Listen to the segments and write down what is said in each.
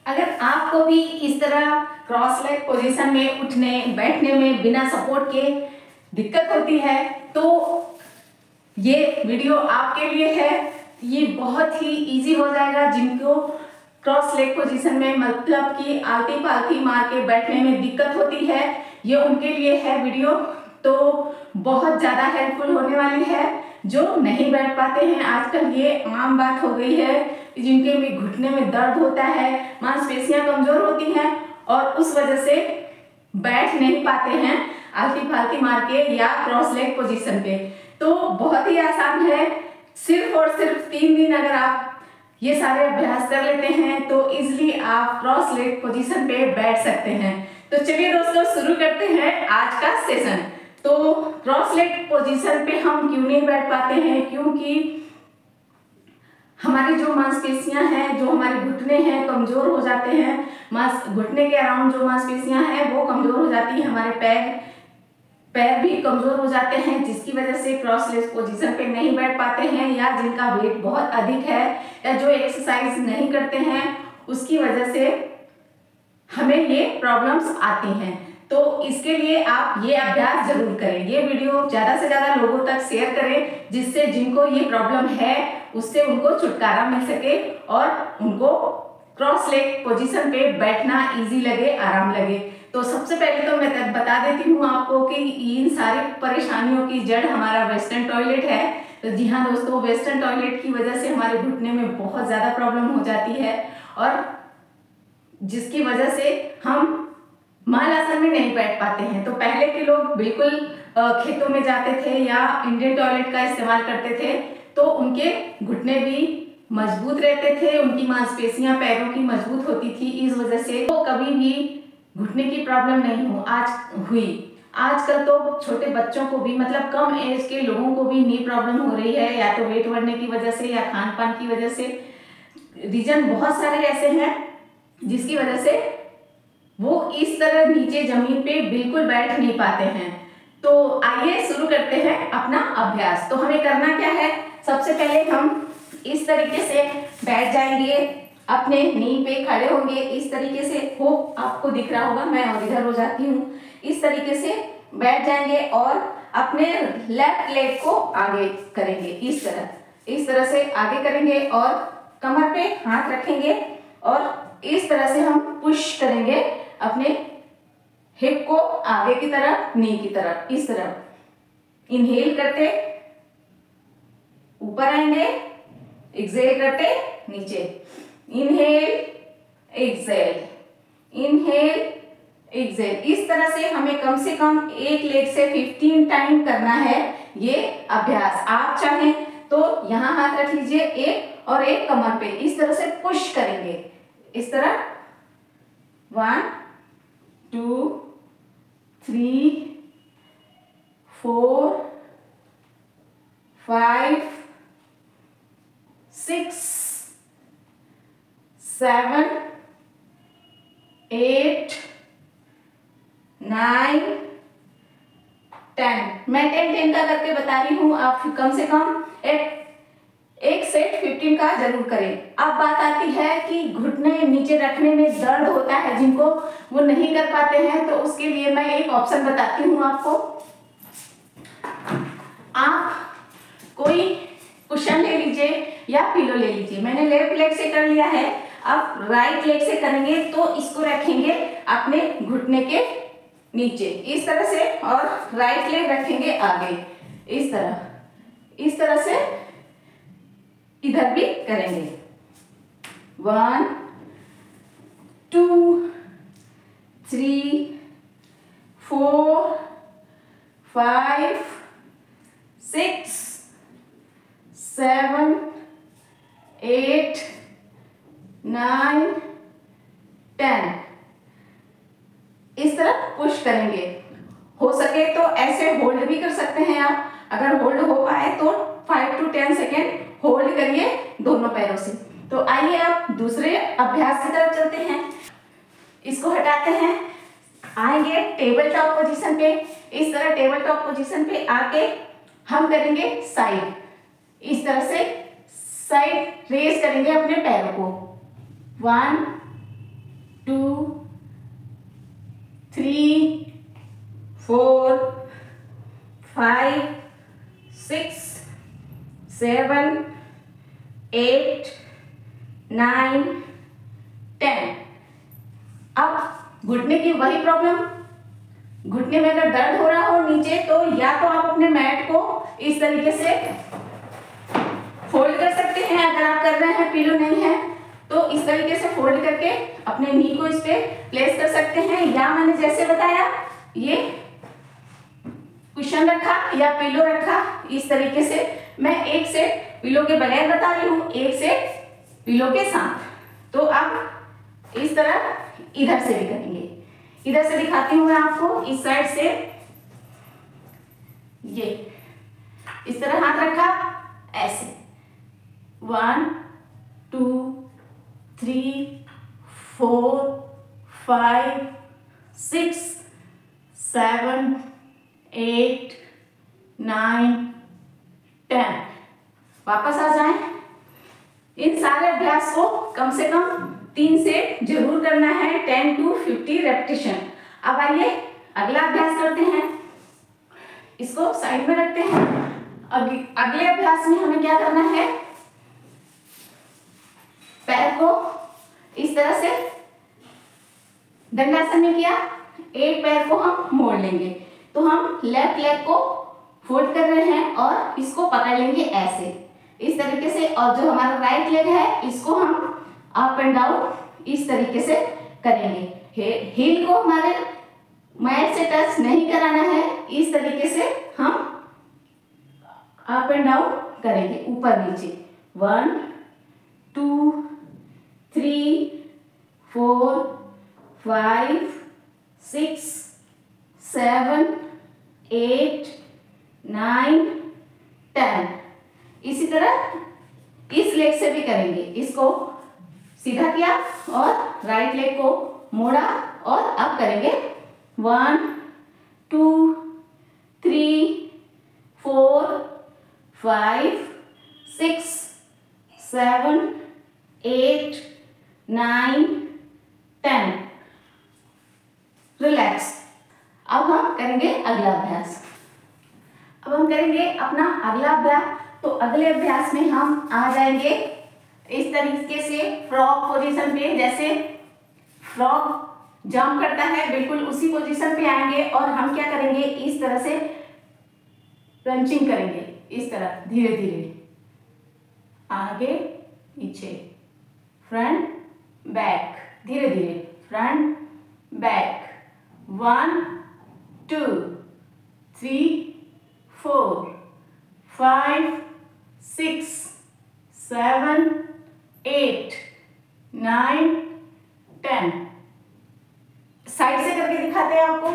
अगर आपको भी इस तरह क्रॉस लेग पोजीशन में उठने बैठने में बिना सपोर्ट के दिक्कत होती है तो ये वीडियो आपके लिए है। ये बहुत ही इजी हो जाएगा। जिनको क्रॉस लेग पोजीशन में मतलब कि आलती पालती मार के बैठने में दिक्कत होती है, ये उनके लिए है वीडियो। तो बहुत ज़्यादा हेल्पफुल होने वाली है। जो नहीं बैठ पाते हैं, आजकल ये आम बात हो गई है, जिनके भी घुटने में दर्द होता है, मांसपेशियां कमजोर होती हैं और उस वजह से बैठ नहीं पाते हैं आलती फालती मार के या क्रॉस लेग पोजीशन पे। तो बहुत ही आसान है। सिर्फ और सिर्फ 3 दिन अगर आप ये सारे अभ्यास कर लेते हैं तो इजिली आप क्रॉस लेग पोजीशन पे बैठ सकते हैं। तो चलिए दोस्तों, शुरू करते हैं आज का सेशन। तो क्रॉस लेग पोजीशन पे हम क्यों नहीं बैठ पाते हैं? क्योंकि हमारी जो मांसपेशियां हैं, जो हमारे घुटने हैं, कमजोर हो जाते हैं। घुटने के अराउंड जो मांसपेशियां हैं वो कमजोर हो जाती हैं। हमारे पैर भी कमजोर हो जाते हैं, जिसकी वजह से क्रॉस लेग पोजीशन पे नहीं बैठ पाते हैं। या जिनका वेट बहुत अधिक है या जो एक्सरसाइज नहीं करते हैं, उसकी वजह से हमें ये प्रॉब्लम्स आती हैं। तो इसके लिए आप ये अभ्यास जरूर करें। ये वीडियो ज्यादा से ज्यादा लोगों तक शेयर करें, जिससे जिनको ये प्रॉब्लम है उससे उनको छुटकारा मिल सके और उनको क्रॉस लेग पोजीशन पे बैठना इजी लगे, आराम लगे। तो सबसे पहले तो मैं बता देती हूँ आपको कि इन सारी परेशानियों की जड़ हमारा वेस्टर्न टॉयलेट है। तो जी हाँ दोस्तों, वेस्टर्न टॉयलेट की वजह से हमारे घुटने में बहुत ज़्यादा प्रॉब्लम हो जाती है और जिसकी वजह से हम मालासन में नहीं बैठ पाते हैं। तो पहले के लोग बिल्कुल खेतों में जाते थे या इंडियन टॉयलेट का इस्तेमाल करते थे, तो उनके घुटने भी मजबूत रहते थे, उनकी मांसपेशियां पैरों की मजबूत होती थी। इस वजह से वो कभी भी घुटने की प्रॉब्लम नहीं हुई। आजकल तो छोटे बच्चों को भी, मतलब कम एज के लोगों को भी नी प्रॉब्लम हो रही है, या तो वेट बढ़ने की वजह से या खान पान की वजह से। रीजन बहुत सारे ऐसे हैं जिसकी वजह से वो इस तरह नीचे जमीन पे बिल्कुल बैठ नहीं पाते हैं। तो आइए शुरू करते हैं अपना अभ्यास। तो हमें करना क्या है? सबसे पहले हम इस तरीके से बैठ जाएंगे, अपने नी पे खड़े होंगे। इस तरीके से हो, आपको दिख रहा होगा, मैं और इधर हो जाती हूँ। इस तरीके से बैठ जाएंगे और अपने लेफ्ट लेग को आगे करेंगे। इस तरह से आगे करेंगे और कमर पे हाथ रखेंगे और इस तरह से हम पुश करेंगे अपने हिप को आगे की तरफ, नी की तरफ। इस तरह इनहेल करते ऊपर आएंगे, एक्सहेल करते नीचे। Inhale exhale, inhale exhale. इस तरह से हमें कम से कम एक लेग से 15 टाइम करना है ये अभ्यास। आप चाहें तो यहां हाथ रख लीजिए एक और एक कमर पे। इस तरह से पुश करेंगे, इस तरह 1 2 3 4 5 6 7 8 9 10। मैं 10 का करके बता रही हूँ, आप कम से कम एक सेट 15 का जरूर करें। अब बात आती है कि घुटने नीचे रखने में दर्द होता है, जिनको वो नहीं कर पाते हैं, तो उसके लिए मैं एक ऑप्शन बताती हूँ आपको। आप कोई कुशन ले लीजिए या पिलो ले लीजिए। मैंने लेफ्ट लेग से कर लिया है, अब राइट लेग से करेंगे। तो इसको रखेंगे अपने घुटने के नीचे इस तरह से और राइट लेग रखेंगे आगे इस तरह से इधर भी करेंगे। 1 2 3 4 5 6 7 8 9 10। इस तरह पुश करेंगे। हो सके तो ऐसे होल्ड भी कर सकते हैं आप। अगर होल्ड हो पाए तो 5 to 10 सेकेंड होल्ड करिए दोनों पैरों से। तो आइए आप दूसरे अभ्यास की तरफ चलते हैं। इसको हटाते हैं, आएंगे टेबल टॉप पोजीशन पे। इस तरह टेबल टॉप पोजीशन पे आके हम करेंगे साइड, इस तरह से साइड रेज करेंगे अपने पैरों को। 1 2 3 4 5 6 7 8 9 10। अब घुटने की वही प्रॉब्लम, घुटने में अगर दर्द हो रहा हो नीचे, तो या तो आप अपने मैट को इस तरीके से फोल्ड कर सकते हैं, अगर आप कर रहे हैं पिलो नहीं है तो इस तरीके से फोल्ड करके अपने नी को इस पे प्लेस कर सकते हैं, या मैंने जैसे बताया ये कुशन रखा या पिलो रखा इस तरीके से। मैं एक सेट पिलो के बगैर बता रही हूँ, एक सेट पिलो के साथ। तो आप इस तरह इधर से भी करेंगे, इधर से दिखाती हूँ मैं आपको, इस साइड से ये इस तरह हाथ रखा ऐसे 1 2 3 4 5 6 7 8 9 10। वापस आ जाएं। इन सारे अभ्यास को कम से कम 3 सेट जरूर करना है, 10 to 50 रेपिटेशन। अब आइए अगला अभ्यास करते हैं, इसको साइड में रखते हैं। अगले अभ्यास में हमें क्या करना है, पैर को इस तरह से दंडासन में किया, एक पैर को हम मोड़ लेंगे, तो हम लेफ्ट लेग को फोल्ड कर रहे हैं और इसको पकड़ लेंगे ऐसे इस तरीके से, और जो हमारा राइट लेग है इसको हम अप एंड डाउन इस तरीके से करेंगे। हील को हमारे मैट से टच नहीं कराना है, इस तरीके से हम अप एंड डाउन करेंगे, ऊपर नीचे 1 2 3 4 5 6 7 8 9 10। इसी तरह इस लेग से भी करेंगे, इसको सीधा किया और राइट लेग को मोड़ा और अब करेंगे 1 2 3 4 5 6 7 8 9 10। रिलैक्स। अब हम करेंगे अगला अभ्यास। अब हम करेंगे अपना अगला अभ्यास। तो अगले अभ्यास में हम आ जाएंगे इस तरीके से फ्रॉग पोजीशन पे, जैसे फ्रॉग जंप करता है बिल्कुल उसी पोजीशन पे आएंगे और हम क्या करेंगे, इस तरह से क्रंचिंग करेंगे, इस तरह धीरे धीरे आगे पीछे फ्रंट बैक, धीरे धीरे फ्रंट बैक 1 2 3 4 5 6 7 8 9 10। साइड से करके दिखाते हैं आपको।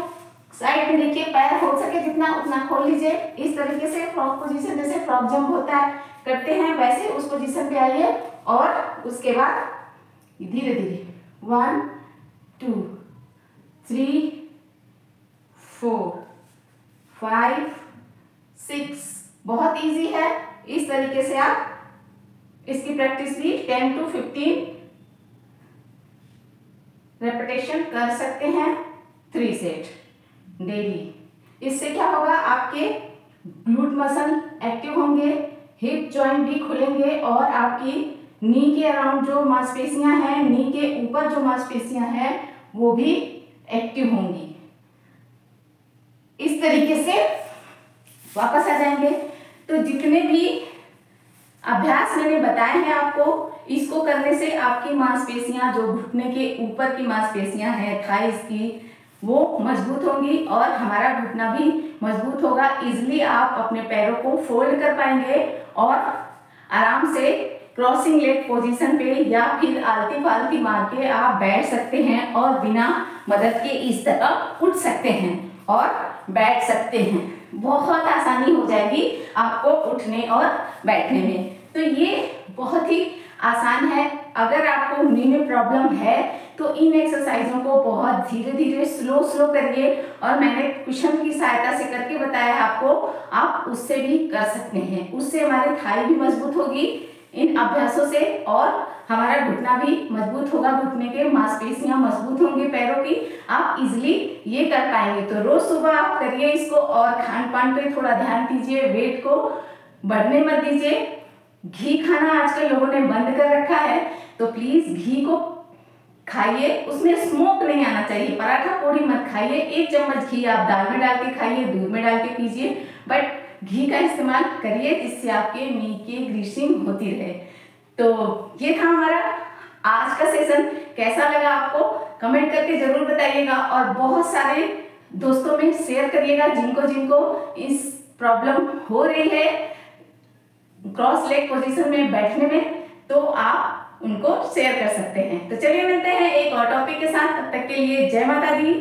साइड में देखिए, पैर हो सके जितना उतना खोल लीजिए, इस तरीके से फ्रॉग पोजीशन, जैसे फ्रॉग जंप होता है करते हैं वैसे उस पोजीशन पे आइए और उसके बाद धीरे धीरे 1 2 3 4 5 6। बहुत इजी है, इस तरीके से आप इसकी प्रैक्टिस भी 10 to 15 रेपिटेशन कर सकते हैं, 3 सेट डेली। इससे क्या होगा, आपके ग्लूट मसल एक्टिव होंगे, हिप जॉइंट भी खुलेंगे और आपकी नी के अराउंड जो मांसपेशियां हैं, नी के ऊपर जो मांसपेशियां हैं वो भी एक्टिव होंगी। इस तरीके से वापस आ जाएंगे। तो जितने भी अभ्यास मैंने बताए हैं आपको, इसको करने से आपकी मांसपेशियां, जो घुटने के ऊपर की मांसपेशियां हैं थाइस की, वो मजबूत होंगी और हमारा घुटना भी मजबूत होगा। इजिली आप अपने पैरों को फोल्ड कर पाएंगे और आराम से क्रॉसिंग लेग पोजीशन पे या फिर आलती फालती मार के आप बैठ सकते हैं और बिना मदद के इस तरह उठ सकते हैं और बैठ सकते हैं। बहुत आसानी हो जाएगी आपको उठने और बैठने में। तो ये बहुत ही आसान है। अगर आपको नी में प्रॉब्लम है तो इन एक्सरसाइजों को बहुत धीरे धीरे स्लो करिए, और मैंने कुशन की सहायता से करके बताया है आपको, आप उससे भी कर सकते हैं। उससे हमारे थाई भी मजबूत होगी, इन अभ्यासों से, और हमारा घुटना भी मजबूत होगा, घुटने के मांसपेशियां मजबूत होंगी पैरों की, आप इजिली ये कर पाएंगे। तो रोज सुबह आप करिए इसको, और खान पान पे थोड़ा ध्यान दीजिए, वेट को बढ़ने मत दीजिए। घी खाना आजकल लोगों ने बंद कर रखा है, तो प्लीज घी को खाइए, उसमें स्मोक नहीं आना चाहिए। पराठा पूड़ी मत खाइए, 1 चम्मच घी आप दाल में डाल के खाइए, दूध में डाल के पीजिए, बट घी का इस्तेमाल करिए जिससे आपके नी की ग्रीसिंग होती रहे। तो ये था हमारा आज का सेशन। कैसा लगा आपको कमेंट करके जरूर बताइएगा, और बहुत सारे दोस्तों में शेयर करिएगा जिनको जिनको इस प्रॉब्लम हो रही है क्रॉस लेग पोजीशन में बैठने में, तो आप उनको शेयर कर सकते हैं। तो चलिए मिलते हैं एक और टॉपिक के साथ, तब तक के लिए जय माता दी।